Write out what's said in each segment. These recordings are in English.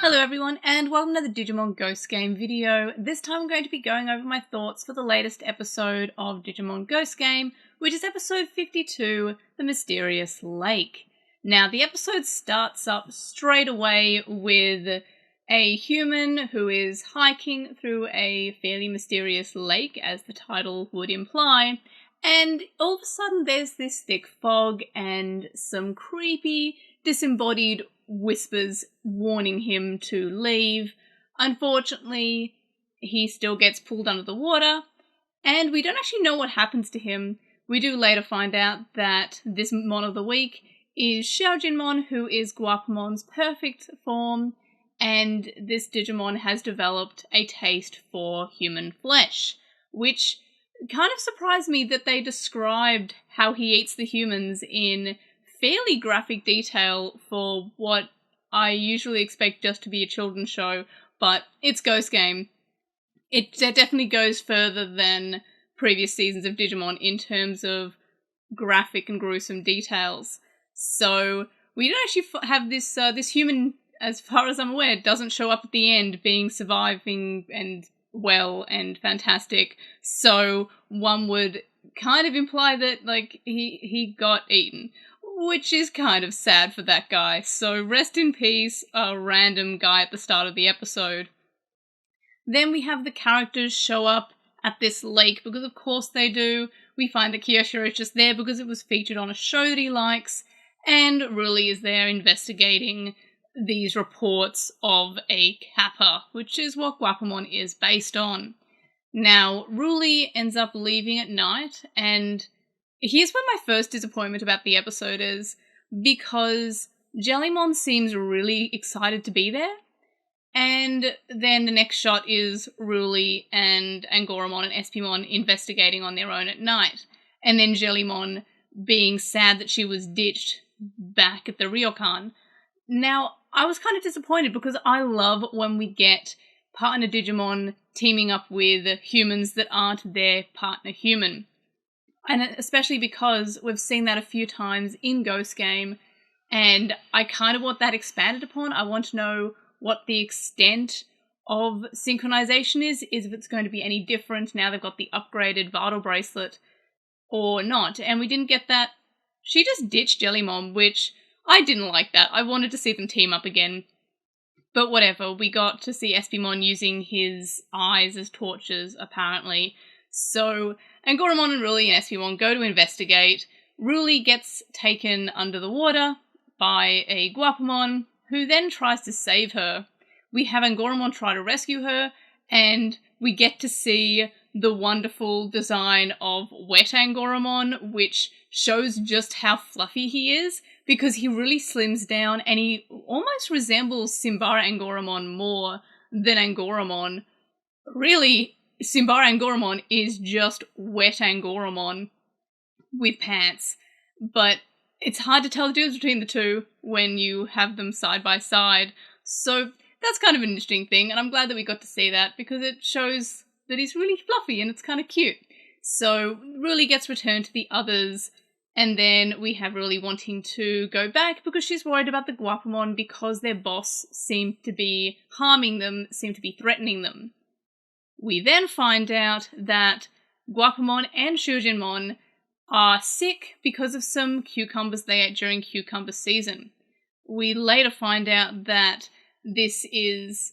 Hello everyone, and welcome to the Digimon Ghost Game video. This time I'm going to be going over my thoughts for the latest episode of Digimon Ghost Game, which is episode 52, The Mysterious Lake. Now, the episode starts up straight away with a human who is hiking through a fairly mysterious lake, as the title would imply, and all of a sudden there's this thick fog and some creepy, disembodied whispers warning him to leave. Unfortunately, he still gets pulled under the water, and we don't actually know what happens to him. We do later find out that this Mon of the Week is Xiaojinmon, who is Guapamon's perfect form, and this Digimon has developed a taste for human flesh, which kind of surprised me that they described how he eats the humans in fairly graphic detail for what I usually expect just to be a children's show, but it's Ghost Game. It definitely goes further than previous seasons of Digimon in terms of graphic and gruesome details. So we don't actually have this this human, as far as I'm aware, doesn't show up at the end being surviving and well and fantastic. So one would kind of imply that he got eaten, which is kind of sad for that guy. So rest in peace, a random guy at the start of the episode. Then we have the characters show up at this lake, because of course they do. We find that Kiyoshiro is just there because it was featured on a show that he likes, and Ruli is there investigating these reports of a kappa, which is what Guapamon is based on. Now, Ruli ends up leaving at night, and here's where my first disappointment about the episode is, because Jellymon seems really excited to be there, and then the next shot is Ruli and Angoramon and Espimon investigating on their own at night, and then Jellymon being sad that she was ditched back at the ryokan. Now, I was kind of disappointed because I love when we get partner Digimon teaming up with humans that aren't their partner human. And especially because we've seen that a few times in Ghost Game, and I kind of want that expanded upon. I want to know what the extent of synchronization is if it's going to be any different now they've got the upgraded Vital Bracelet or not. And we didn't get that. She just ditched Jellymon, which I didn't like that. I wanted to see them team up again. But whatever, we got to see Espimon using his eyes as torches, apparently. So Angoramon and Ruli and Espimon go to investigate. Ruli gets taken under the water by a Guapamon, who then tries to save her. We have Angoramon try to rescue her, and we get to see the wonderful design of Wet Angoramon, which shows just how fluffy he is, because he really slims down, and he almost resembles Simbara Angoramon more than Angoramon. Really, Simbara Angoramon is just Wet Angoramon with pants, but it's hard to tell the difference between the two when you have them side by side. So that's kind of an interesting thing, and I'm glad that we got to see that because it shows that he's really fluffy and it's kind of cute. So Ruli gets returned to the others, and then we have Ruli wanting to go back because she's worried about the Guapamon because their boss seemed to be harming them, seemed to be threatening them. We then find out that Guapamon and Xiaojinmon are sick because of some cucumbers they ate during cucumber season. We later find out that this is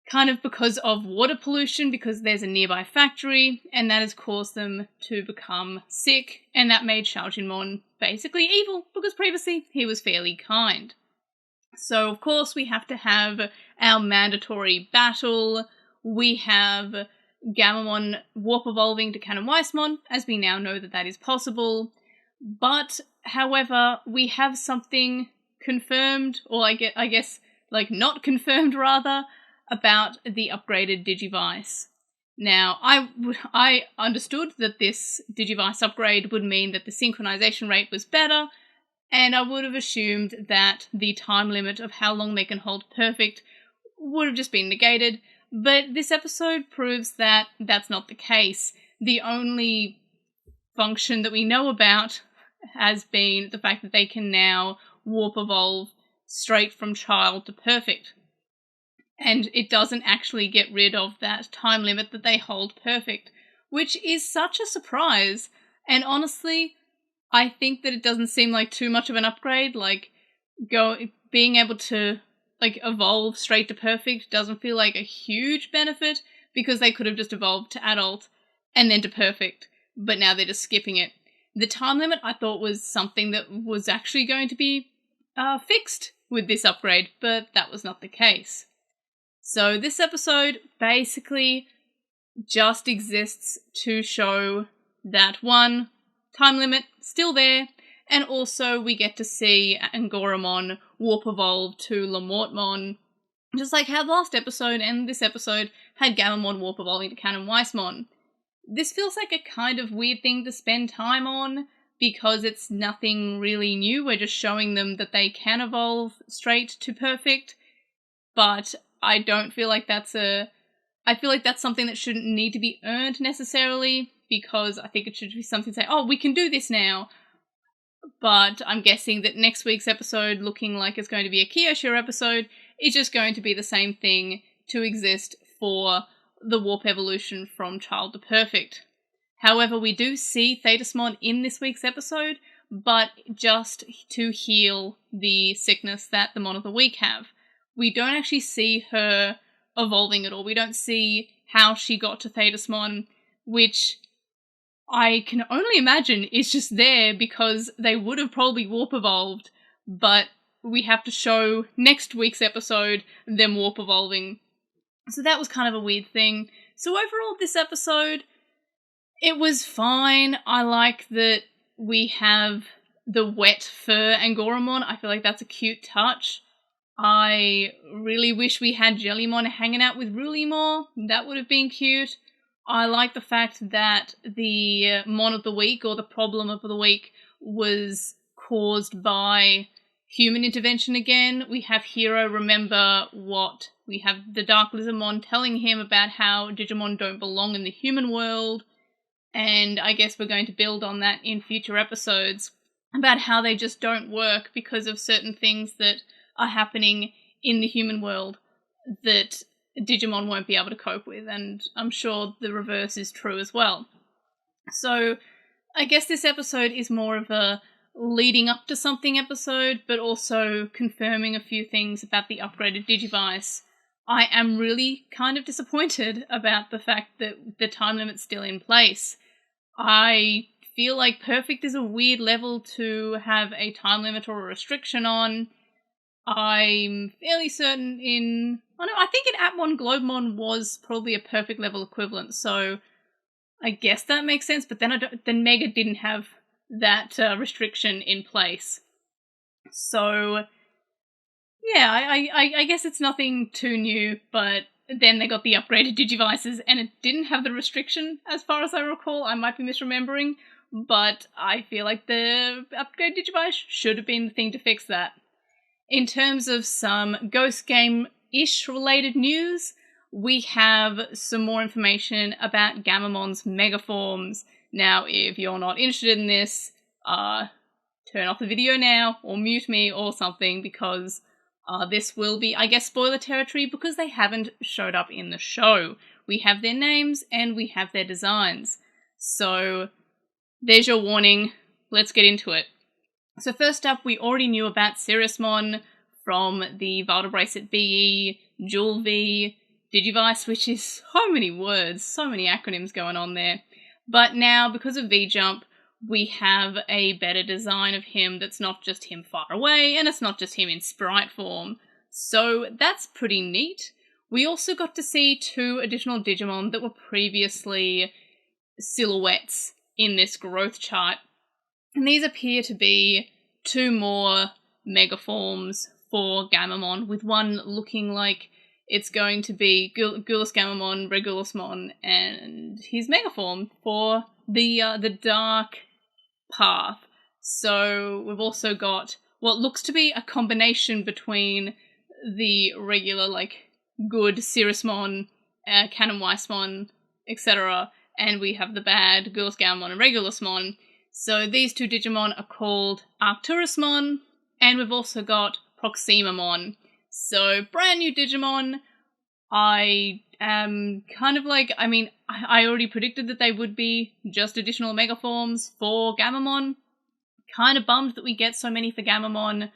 kind of because of water pollution, because there's a nearby factory, and that has caused them to become sick, and that made Xiaojinmon basically evil, because previously he was fairly kind. So, of course, we have to have our mandatory battle. We have Gammamon warp evolving to Kanonweismon, as we now know that that is possible. But, however, we have something confirmed, or I guess, not confirmed rather, about the upgraded Digivice. Now, I understood that this Digivice upgrade would mean that the synchronization rate was better, and I would have assumed that the time limit of how long they can hold perfect would have just been negated, but this episode proves that that's not the case. The only function that we know about has been the fact that they can now warp evolve straight from child to perfect. and it doesn't actually get rid of that time limit that they hold perfect, which is such a surprise. And honestly, I think that it doesn't seem like too much of an upgrade. Like, being able to evolve straight to perfect doesn't feel like a huge benefit, because they could have just evolved to adult and then to perfect, but now they're just skipping it. The time limit I thought was something that was actually going to be fixed with this upgrade, but that was not the case. So this episode basically just exists to show that one, time limit still there, and also we get to see Angoramon warp evolve to Lamortmon, just like how the last episode and this episode had Gammamon warp evolving to Canonweissmon. This feels like a kind of weird thing to spend time on, because it's nothing really new. We're just showing them that they can evolve straight to perfect, but I don't feel like I feel like that's something that shouldn't need to be earned necessarily, because I think it should be something to say, oh, we can do this now. But I'm guessing that next week's episode, looking like it's going to be a Kyosho episode, is just going to be the same thing to exist for the warp evolution from child to perfect. However, we do see Thetismon in this week's episode, but just to heal the sickness that the Mon of the Week have. We don't actually see her evolving at all. We don't see how she got to Thetismon, which I can only imagine is just there because they would have probably warp evolved, but we have to show next week's episode them warp evolving. So that was kind of a weird thing. So overall, this episode, it was fine. I like that we have the wet fur Angoramon. I feel like that's a cute touch. I really wish we had Jellymon hanging out with Ruli more. That would have been cute. I like the fact that the Mon of the Week, or the problem of the week, was caused by human intervention again. We have Hero remember what we have the Dark Lizardmon telling him about how Digimon don't belong in the human world, and I guess we're going to build on that in future episodes about how they just don't work because of certain things that are happening in the human world that Digimon won't be able to cope with, and I'm sure the reverse is true as well. So I guess this episode is more of a leading up to something episode, but also confirming a few things about the upgraded Digivice. I am really kind of disappointed about the fact that the time limit's still in place. I feel like perfect is a weird level to have a time limit or a restriction on. I'm fairly certain I think in Atmon, Globemon was probably a perfect level equivalent, so I guess that makes sense, but then Mega didn't have that restriction in place. So, yeah, I guess it's nothing too new, but then they got the upgraded Digivices, and it didn't have the restriction, as far as I recall. I might be misremembering, but I feel like the upgraded Digivice should have been the thing to fix that. In terms of some Ghost Game-ish related news, we have some more information about Gammamon's megaforms. Now, if you're not interested in this, turn off the video now, or mute me, or something, because this will be, I guess, spoiler territory, because they haven't showed up in the show. We have their names, and we have their designs. So, there's your warning. Let's get into it. So first up, we already knew about Siriusmon from the Vital Bracelet BE Jewel V Digivice, which is so many words, so many acronyms going on there. But now, because of V-Jump, we have a better design of him that's not just him far away, and it's not just him in sprite form. So that's pretty neat. We also got to see 2 additional Digimon that were previously silhouettes in this growth chart. And these appear to be 2 more megaforms for Gammamon, with one looking like it's going to be Gulas Gammamon, Regulusmon, and his megaform for the dark path. So we've also got what looks to be a combination between the regular, good Siriusmon, Canonweissmon, etc., and we have the bad Gulas Gammamon and Regulusmon. So these 2 Digimon are called Arcturusmon, and we've also got Proximamon. So brand new Digimon. I am kind of like, I mean, I already predicted that they would be just additional mega forms for Gammamon. Kind of bummed that we get so many for Gammamon.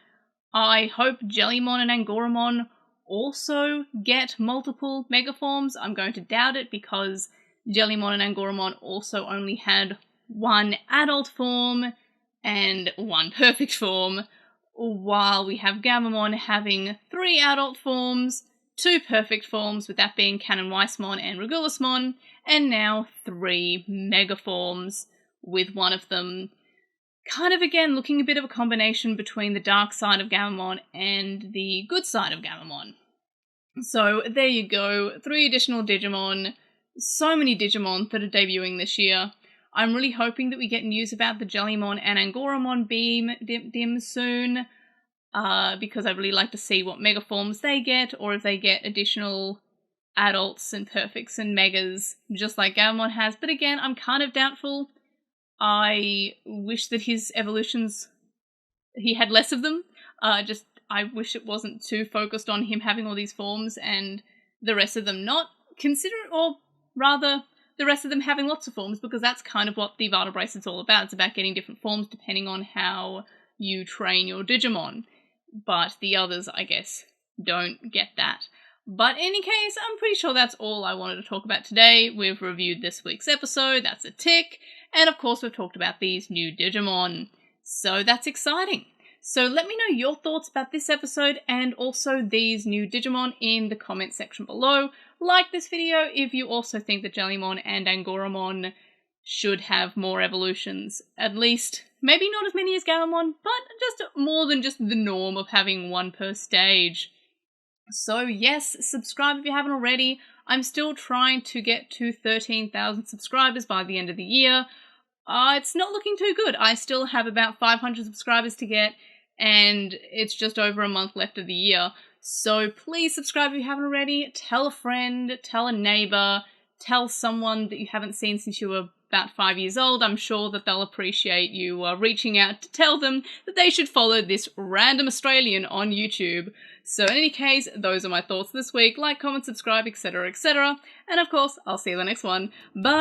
I hope Jellymon and Angoramon also get multiple mega forms. I'm going to doubt it because Jellymon and Angoramon also only had one adult form and one perfect form, while we have Gammamon having 3 adult forms, 2 perfect forms, with that being Canon Weissmon and Regulusmon, and now 3 mega forms, with one of them kind of, again, looking a bit of a combination between the dark side of Gammamon and the good side of Gammamon. So there you go, 3 additional Digimon, so many Digimon that are debuting this year. I'm really hoping that we get news about the Jellymon and Angoramon beam dim soon, because I'd really like to see what mega forms they get, or if they get additional adults and perfects and megas, just like Gammamon has. But again, I'm kind of doubtful. I wish that his evolutions, he had less of them. I wish it wasn't too focused on him having all these forms and the rest of them not. Or rather, the rest of them having lots of forms, because that's kind of what the Vital Bracelet's all about. It's about getting different forms depending on how you train your Digimon. But the others, I guess, don't get that. But in any case, I'm pretty sure that's all I wanted to talk about today. We've reviewed this week's episode, that's a tick. And of course, we've talked about these new Digimon. So that's exciting. So let me know your thoughts about this episode and also these new Digimon in the comment section below. Like this video if you also think that Jellymon and Angoramon should have more evolutions. At least, maybe not as many as Gammamon, but just more than just the norm of having one per stage. So yes, subscribe if you haven't already. I'm still trying to get to 13,000 subscribers by the end of the year. It's not looking too good. I still have about 500 subscribers to get, and it's just over a month left of the year. So please subscribe if you haven't already. Tell a friend, tell a neighbor, tell someone that you haven't seen since you were about 5 years old. I'm sure that they'll appreciate you reaching out to tell them that they should follow this random Australian on YouTube. So in any case, those are my thoughts this week. Like, comment, subscribe, etc, etc. And of course, I'll see you in the next one. Bye!